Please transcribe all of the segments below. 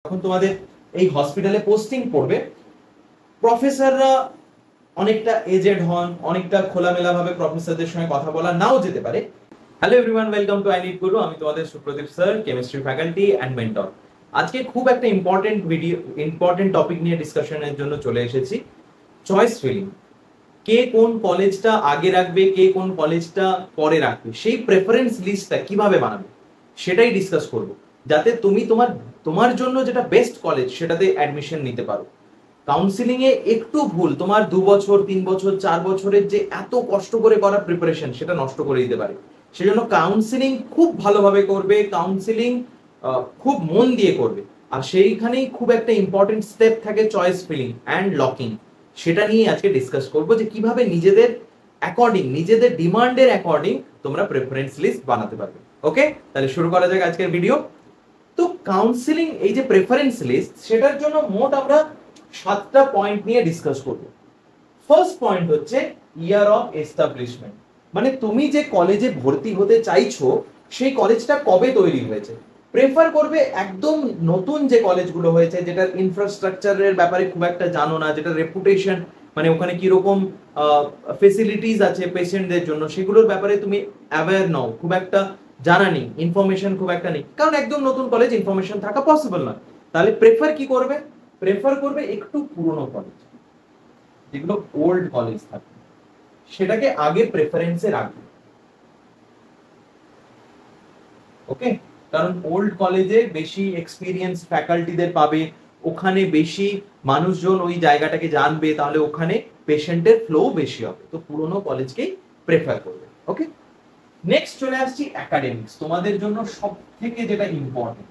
যখন তোমাদের এই হসপিটালে পোস্টিং পড়বে, প্রফেসররা অনেকটা এজেড হন, অনেকটা খোলামেলা ভাবে প্রফেসরদের সঙ্গে কথা বলা নাও যেতে পারে। Hello everyone, welcome to I need গুরু। আমি তোমাদের Supradip sir, chemistry faculty and mentor. আজকে খুব একটা ইম্পর্টেন্ট টপিক নিয়ে ডিসকাশনের জন্য চলে এসেছি। চয়েস ফিলিং, কে কোন কলেজটা আগে রাখবে, কে কোন কলেজটা পরে রাখবে, সেই প্রেফারেন্স লিস্টটা কিভাবে বানাবে সেটাই ডিসকাস করব, যাতে তুমি তোমার জন্য যেটা বেস্ট কলেজ সেটাতে অ্যাডমিশন নিতে পারো। কাউন্সিলিং এ একটু ভুল তোমার 2 বছর 3 বছর 4 বছরের যে এত কষ্ট করে করা প্রিপারেশন সেটা নষ্ট করে দিতে পারে। সেজন্য কাউন্সিলিং খুব ভালোভাবে করবে, কাউন্সিলিং খুব মন দিয়ে করবে। আর সেইখানেই খুব একটা ইম্পর্টেন্ট স্টেপ থাকে চয়েস ফিলিং অ্যান্ড লকিং। সেটা নিয়ে আজকে ডিসকাস করবো যে কিভাবে নিজেদের অ্যাকর্ডিং, নিজেদের ডিমান্ডের অ্যাকর্ডিং তোমরা প্রেফারেন্স লিস্ট বানাতে পারবে। ওকে, তাহলে শুরু করা যাক আজকের ভিডিও। তো কাউন্সিলিং, এই যে প্রেফারেন্স লিস্ট, সেটার জন্য মোট আমরা 7টা পয়েন্ট নিয়ে ডিসকাস করব। ফার্স্ট পয়েন্ট হচ্ছে ইয়ার অফ এস্টাবলিশমেন্ট, মানে তুমি যে কলেজে ভর্তি হতে চাইছো সেই কলেজটা কবে তৈরি হয়েছে। প্রেফার করবে একদম নতুন যে কলেজগুলো হয়েছে, যেটার ইনফ্রাস্ট্রাকচারের ব্যাপারে খুব একটা জানো না, যেটা রেপুটেশন মানে ওখানে কিরকম ফেসিলিটিস আছে পেশেন্টদের জন্য সেগুলোর ব্যাপারে তুমি অ্যাওয়্যার নও, খুব একটা জানা নেই, ইনফরমেশন খুব একটা নেই, কারণ একদম নতুন কলেজ ইনফরমেশন থাকা পসিবল নয়। তাহলে প্রেফার কি করবে? প্রেফার করবে একটু পুরনো কলেজ, যেগুলো ওল্ড কলেজ থাকে সেটাকে আগে প্রেফারেন্সে রাখবে। ওকে, কারণ ওল্ড কলেজে বেশি এক্সপিরিয়েন্স ফ্যাকাল্টিদের পাবে, ওখানে বেশি মানুষজন ওই জায়গাটাকে জানবে, তাহলে ওখানে পেশেন্টের ফ্লো বেশি হবে, তো পুরনো কলেজকেই প্রেফার করবে। ওকে, নেক্সট চলে আসছি একাডেমিক্স, তোমাদের জন্য সবথেকে যেটা ইম্পর্টেন্ট।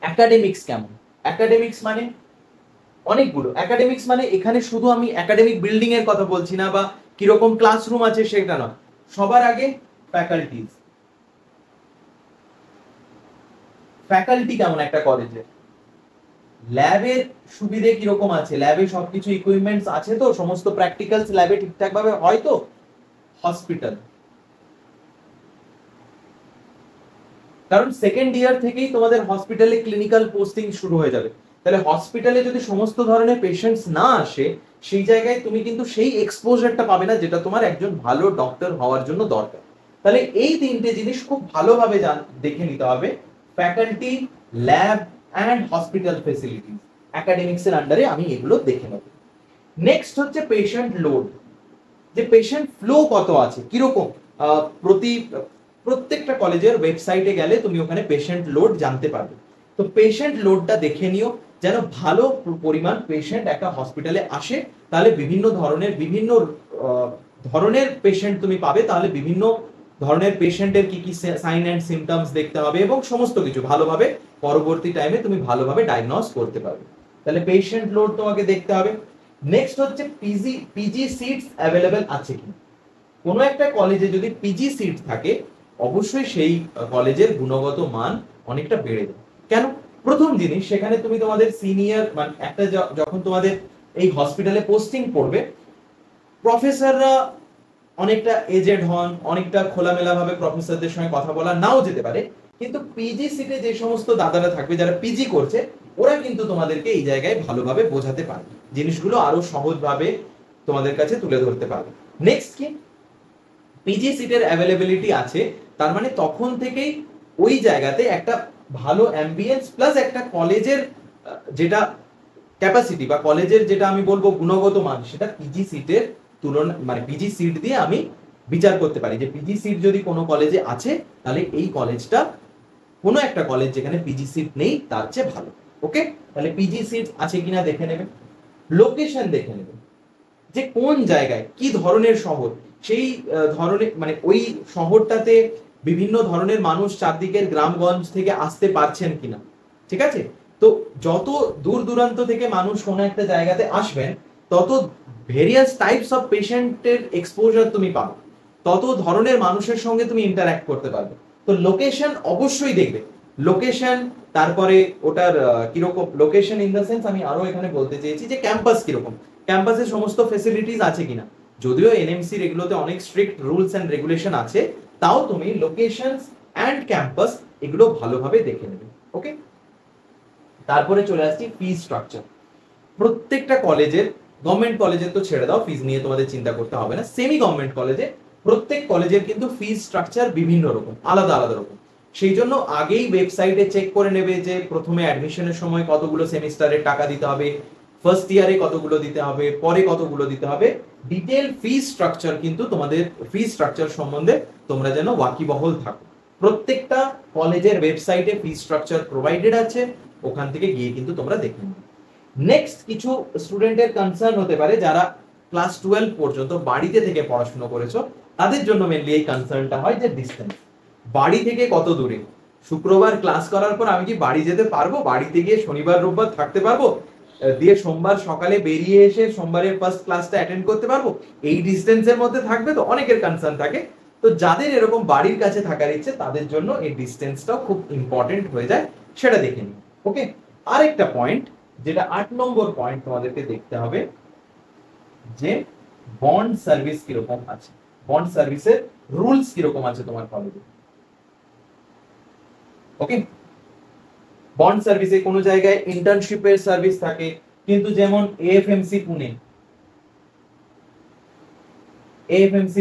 একাডেমিক্স কেমন? একাডেমিক্স মানে অনেকগুলো। একাডেমিক্স মানে এখানে শুধু আমি একাডেমিক বিল্ডিং এর কথা বলছি না, বা কিরকম ক্লাসরুম আছে সেটা নয়। সবার আগে ফ্যাকাল্টিজ। ফ্যাকাল্টি কেমন একটা কলেজে, ল্যাবের সুবিধে কিরকম আছে, ল্যাবে সবকিছু ইকুইপমেন্টস আছে তো, সমস্ত প্র্যাকটিক্যালস ল্যাবে ঠিকঠাক ভাবে হয় তো। হসপিটাল, কারণ সেকেন্ড ইয়ার থেকেই তোমাদের হসপিটালে ক্লিনিক্যাল পোস্টিং শুরু হয়ে যাবে। তাহলে হসপিটালে যদি সমস্ত ধরনের পেশেন্টস না আসে, সেই জায়গায় তুমি কিন্তু সেই এক্সপোজারটা পাবে না যেটা তোমার একজন ভালো ডক্টর হওয়ার জন্য দরকার। তাহলে এই তিনটে জিনিস খুব ভালোভাবে দেখে নিতে হবে। Faculty, lab and hospital facilities, academics এর আন্ডারে আমি এগুলো দেখে নেব। নেক্সট হচ্ছে পেশেন্ট লোড, যে পেশেন্ট ফ্লো কত আছে, কিরকম। প্রত্যেকটা কলেজের ওয়েবসাইটে গেলে তুমি ওখানে পেশেন্ট লোড জানতে পারবে। তো পেশেন্ট লোডটা দেখে নিও, যেন ভালো পরিমাণ পেশেন্ট একটা হসপিটালে আসে, তাহলে বিভিন্ন ধরনের পেশেন্ট তুমি পাবে। তাহলে বিভিন্ন ধরনের পেশেন্টের কি কি সাইন অ্যান্ড সিমটমস দেখতে হবে, এবং সমস্ত কিছু ভালোভাবে পরবর্তী টাইমে তুমি ভালোভাবে ডায়াগনোস করতে পারবে। তাহলে পেশেন্ট লোড তোমাকে দেখতে হবে। নেক্সট হচ্ছে পিজি সিটস অ্যাভেলেবেল আছে কি। কোনো একটা কলেজে যদি পিজি সিট থাকে, অবশ্যই সেই কলেজের গুণগত মান অনেকটা বেড়ে যায়। কেন? প্রথম জিনিস, সেখানে তুমি তোমাদের সিনিয়র মানে একটা যখন তোমাদের এই হসপিটালে পোস্টিং পড়বে, প্রফেসররা অনেকটা এজেড হন, অনেকটা খোলামেলা ভাবে প্রফেসরদের সঙ্গে কথা বলা নাও যেতে পারে, কিন্তু পিজি সিটে যে সমস্ত দাদারা থাকবে যারা পিজি করছে, ওরা কিন্তু তোমাদেরকে এই জায়গায় ভালোভাবে বোঝাতে পারবে, জিনিসগুলো আরো সহজভাবে তোমাদের কাছে তুলে ধরতে পারবে। নেক্সট কি, পিজি সিটের অ্যাভেলেবিলিটি আছে, তার মানে তখন থেকেই ওই জায়গাতে একটা ভালো অ্যাম্বিয়েন্স প্লাস একটা কলেজের যেটা ক্যাপাসিটি বা কলেজের যেটা আমি বলবো গুণগত মান, সেটা পিজি সিটের তুলনা মানে পিজি সিট দিয়ে আমি বিচার করতে পারি যে পিজি সিট যদি কোনো কলেজে আছে, তাহলে এই কলেজটা কোনো একটা কলেজ যেখানে পিজি সিট নেই তার চেয়ে ভালো। ওকে, তাহলে পিজি সিট আছে কিনা দেখে নেবে। লোকেশন দেখে নেবে, যে কোন জায়গায় কি ধরনের শহর, সেই ধরনের মানে ওই শহরটাতে বিভিন্ন ধরনের মানুষ চারদিকের গ্রামগঞ্জ থেকে আসতে পারছেন কিনা। ঠিক আছে, তো যত দূর দূরান্ত থেকে মানুষ কোনো একটা জায়গাতে আসবেন, তত ভেরিয়াস টাইপস অফ পেশেন্টের এক্সপোজার তুমি পাবে, তত ধরনের মানুষের সঙ্গে তুমি ইন্টারঅ্যাক্ট করতে পারবে। তো লোকেশন অবশ্যই দেখবে। লোকেশন, তারপরে ওটার কিরকম লোকেশন ইন দ্য সেন্স আমি আরো এখানে বলতে চেয়েছি যে ক্যাম্পাস কিরকম, ক্যাম্পাসে সমস্ত ফেসিলিটিস আছে কিনা। যদিও এনএমসি এগুলোতে অনেক স্ট্রিক্ট রুলস এন্ড রেগুলেশন আছে, তাও তুমি লোকেশনস অ্যান্ড ক্যাম্পাস এগুলো ভালোভাবে দেখে নেবে। ওকে, তারপরে চলে আসছি ফি স্ট্রাকচার। প্রত্যেকটা কলেজের, গভর্নমেন্ট কলেজের তো ছেড়ে দাও, ফিজ নিয়ে তোমাদের চিন্তা করতে হবে না, সেমি গভর্নমেন্ট কলেজে প্রত্যেক কলেজের কিন্তু ফিজ স্ট্রাকচার বিভিন্ন রকম, আলাদা আলাদা রকম। সেই জন্য আগেই ওয়েবসাইটে চেক করে নেবে যে প্রথমে অ্যাডমিশনের সময় কতগুলো সেমিস্টারের টাকা দিতে হবে, ফার্স্ট ইয়ারে কতগুলো দিতে হবে, পরে কতগুলো দিতে হবে। ডিটেল ফি স্ট্রাকচার কিন্তু তোমাদের, ফি স্ট্রাকচার সম্বন্ধে তোমরা যেন ওয়াকিবহল থাকো। প্রত্যেকটা কলেজের ওয়েবসাইটে ফি স্ট্রাকচার প্রোভাইডেড আছে, ওখান থেকে গিয়ে কিন্তু তোমরা দেখে নেবে। নেক্সট কিছু স্টুডেন্টের কনসার্ন হতে পারে যারা ক্লাস 12 পর্যন্ত বাড়িতে থেকে পড়াশোনা করেছো, তাদের জন্য মেনলি এই কনসার্নটা হয় যে ডিসটেন্স, বাড়ি থেকে কত দূরে। শুক্রবার ক্লাস করার পর আমি কি বাড়ি যেতে পারবো, বাড়িতে গিয়ে শনিবার রোববার থাকতে পারবো, দিয়ে সোমবার সকালে বেরিয়ে এসে সোমবারের ফার্স্ট ক্লাসটা অ্যাটেন্ড করতে পারবো? এই ডিসটেন্সের মধ্যে থাকবে তো, অনেকের কনসার্ন থাকে। তো যাদের এরকম বাড়ির কাছে থাকার ইচ্ছে তাদের জন্য এই ডিসটেন্সটাও খুব ইম্পর্টেন্ট হয়ে যায়, সেটা দেখে নিই। ওকে, আরেকটা পয়েন্ট যেটা 8 নম্বর পয়েন্ট তোমাদেরকে দেখতে হবে, যে বন্ড সার্ভিস কিরকম আছে, বন্ড সার্ভিসের রুলস কিরকম আছে তোমার কলেজে। ওকে, বন্ড সার্ভিসে কোনো জায়গায় ইন্টার্নশিপের সার্ভিস থাকে, কিন্তু যেমন এএফএমসি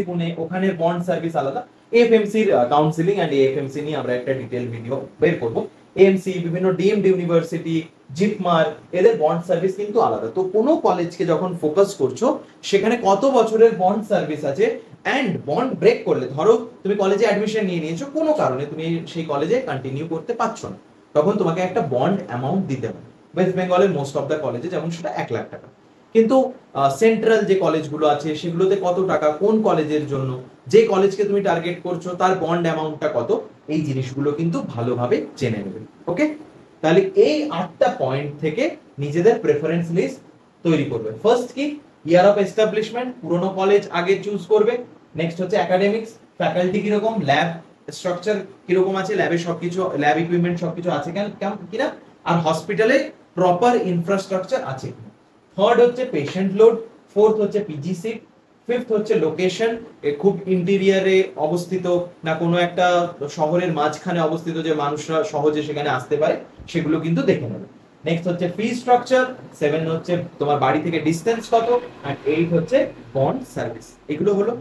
পুনে ওখানে বন্ড সার্ভিস আলাদা। এএফএমসি এর কাউন্সিলিং এন্ড এএফএমসি নিয়ে আমরা একটা ডিটেইল ভিডিও বের করব। এএমসি, বিভিন্ন ডিএমড ইউনিভার্সিটি, জিপমার, এদের বন্ড সার্ভিস কিন্তু আলাদা। তো কোনো কলেজকে যখন ফোকাস করছো সেখানে কত বছরের বন্ড সার্ভিস আছে, এন্ড বন্ড ব্রেক করলে, ধরো তুমি কলেজে অ্যাডমিশন নিয়ে নিয়েছো, কোনো কারণে তুমি সেই কলেজে কন্টিনিউ করতে পারছো না, তখন তোমাকে একটা বন্ড অ্যামাউন্ট দিতে হবে। ওয়েস্ট বেঙ্গলের মোস্ট অফ দ্য কলেজে যেমন সেটা 1 লাখ টাকা। কিন্তু সেন্ট্রাল যে কলেজগুলো আছে সেগুলোতে কত টাকা, কোন কলেজের জন্য, যে কলেজকে তুমি টার্গেট করছো তার বন্ড অ্যামাউন্টটা কত, এই জিনিসগুলো কিন্তু ভালোভাবে জেনে নেবে। ওকে, তাহলে এই 8টা পয়েন্ট থেকে নিজেদের প্রেফারেন্স লিস্ট তৈরি করবে। ফার্স্ট কি, ইয়ার অফ এস্টাবলিশমেন্ট, পুরনো কলেজ আগে চুজ করবে। নেক্সট হচ্ছে একাডেমিক্স, ফ্যাকাল্টি কিরকম, ল্যাব স্ট্রাকচার কিরকম আছে, ল্যাবে সবকিছু, ল্যাব ইকুইপমেন্ট সবকিছু আছে কিনা, আর হসপিটালে প্রপার ইনফ্রাস্ট্রাকচার আছে কিনা। থার্ড হচ্ছে পেশেন্ট লোড, ফোর্থ হচ্ছে পিজি সিট, ফিফথ হচ্ছে লোকেশন, খুব ইন্টেরিয়ারে অবস্থিত না কোনো একটা শহরের মাঝখানে অবস্থিত যে মানুষরা সহজে সেখানে আসতে পারে, সেগুলো কিন্তু দেখে নেবে। নেক্সট হচ্ছে ফি স্ট্রাকচার, 7 হচ্ছে তোমার বাড়ি থেকে ডিসটেন্স কত, আর 8 হচ্ছে বন্ড সার্ভিস। এগুলো হলো।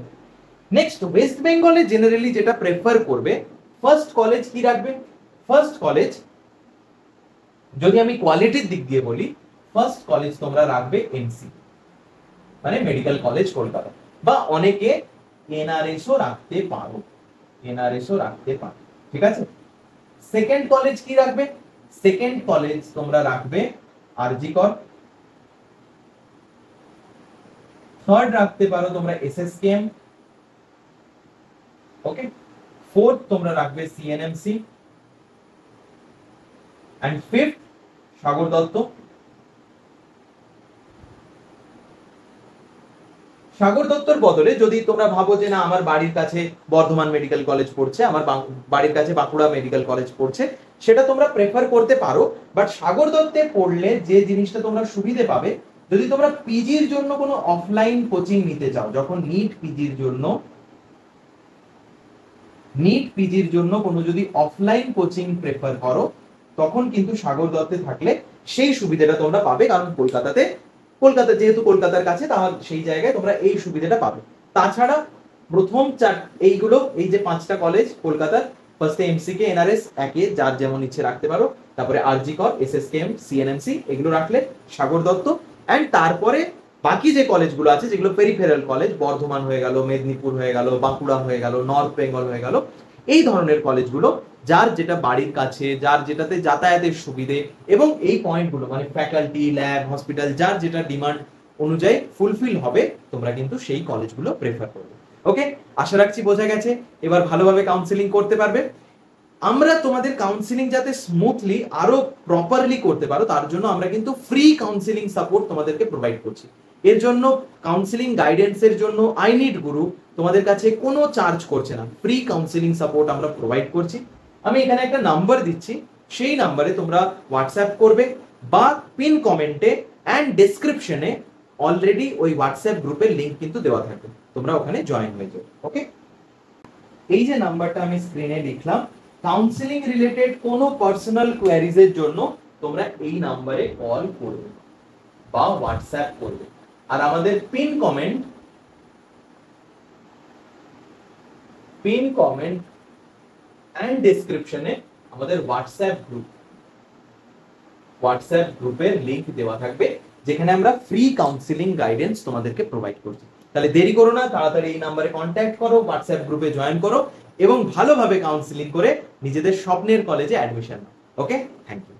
নেক্সট, ওয়েস্ট বেঙ্গলে জেনারেলি যেটা প্রেফার করবে, ফার্স্ট কলেজ কি রাখবে। ফার্স্ট কলেজ যদি আমি কোয়ালিটির দিক দিয়ে বলি, ফার্স্ট কলেজ তোমরা রাখবে এমসি, মানে মেডিকেল কলেজ কলকাতা, বা অনেকে এনআরএসও রাখতে পারো, এনআরএসও রাখতে পারো, ঠিক আছে। সেকেন্ড কলেজ কি রাখবে, সেকেন্ড কলেজ তোমরা রাখবে আরজি কর। থার্ড রাখতে পারো তোমরা এসএসকেএম। ওকে, ফোর্থ তোমরা রাখবে CNMC, and fifth Sagar Dutta. সাগর দত্তর বদলে যদি তোমরা ভাবো যে না আমার বাড়ির কাছে বর্ধমান মেডিকেল কলেজ পড়ছে, আমার বাড়ির কাছে বাঁকুড়া মেডিকেল কলেজ পড়ছে, সেটা তোমরা প্রেফার করতে পারো। বাট সাগর দত্তে পড়লে যে জিনিসটা তোমরা সুবিধে পাবে, যদি তোমরা পিজির জন্য কোনো অফলাইন কোচিং নিতে চাও, যখন নিট পিজির জন্য কোনো যদি অফলাইন কোচিং প্রেফার করো, তখন কিন্তু সাগর দত্তে থাকলে সেই সুবিধাটা তোমরা পাবে। কারণ কলকাতা যেহেতু কলকাতার কাছে, তাহলে সেই জায়গায় তোমরা এই সুবিধাটা পাবে। তাছাড়া প্রথম এইগুলো, এই যে 5টা কলেজ কলকাতার, ফার্স্টে এমসিকে, এনআরএস একে যার যেমন ইচ্ছে রাখতে পারো, তারপরে আরজি কর, এসএসকেএম, সিএনএমসি, এগুলো রাখলে সাগর দত্ত, এন্ড তারপরে বাকি যে কলেজগুলো আছে যেগুলো পেরিফেরাল কলেজ, বর্ধমান হয়ে গেল, মেদিনীপুর হয়ে গেল, বাঁকুড়া হয়ে গেল, নর্থ বেঙ্গল হয়ে গেল, এই ধরনের কলেজগুলো যার যেটা বাড়ির কাছে, যার যেটাতে যাতায়াতের সুবিধে এবং এই পয়েন্টগুলো মানে ফ্যাকাল্টি, ল্যাব, হসপিটাল, যার যেটা ডিমান্ড অনুযায়ী ফুলফিল হবে, তোমরা কিন্তু সেই কলেজগুলো প্রেফার করবে। ওকে, আশা রাখছি বোঝা গেছে, এবার ভালোভাবে কাউন্সিলিং করতে পারবে। আমরা তোমাদের কাউন্সিলিং যাতে স্মুথলি আরো প্রপারলি করতে পারো, তার জন্য আমরা কিন্তু ফ্রি কাউন্সিলিং সাপোর্ট তোমাদেরকে প্রোভাইড করছি। এর জন্য কাউন্সিলিং গাইডেন্সের জন্য আই নিড গুরু তোমাদের কাছে কোনো চার্জ করছে না, ফ্রি কাউন্সিলিং সাপোর্ট আমরা প্রোভাইড করছি। আমি এখানে একটা নাম্বার দিচ্ছি, সেই নাম্বারে তোমরা হোয়াটসঅ্যাপ করবে, বা পিন কমেন্টে এন্ড ডেসক্রিপশনে অলরেডি ওই হোয়াটসঅ্যাপ গ্রুপের লিংক কিন্তু দেওয়া থাকবে, তোমরা ওখানে জয়েন হয়ে যাও। ওকে, এই যে নাম্বারটা আমি স্ক্রিনে লিখলাম, কাউন্সিলিং রিলেটেড কোনো পার্সোনাল কোয়ারিজ এর জন্য তোমরা এই নাম্বারে কল করবে বা হোয়াটসঅ্যাপ করবে। আর আমাদের পিন কমেন্ট এন্ড ডেসক্রিপশনে আমাদের হোয়াটসঅ্যাপ গ্রুপের লিংক দেওয়া থাকবে, যেখানে আমরা ফ্রি কাউন্সিলিং গাইডেন্স তোমাদেরকে প্রোভাইড করছি। তাহলে দেরি করো না, তাড়াতাড়ি এই নাম্বারে কন্ট্যাক্ট করো, হোয়াটসঅ্যাপ গ্রুপে জয়েন করো এবং ভালোভাবে কাউন্সিলিং করে নিজেদের স্বপ্নের কলেজে অ্যাডমিশন নাও। Okay, thank you.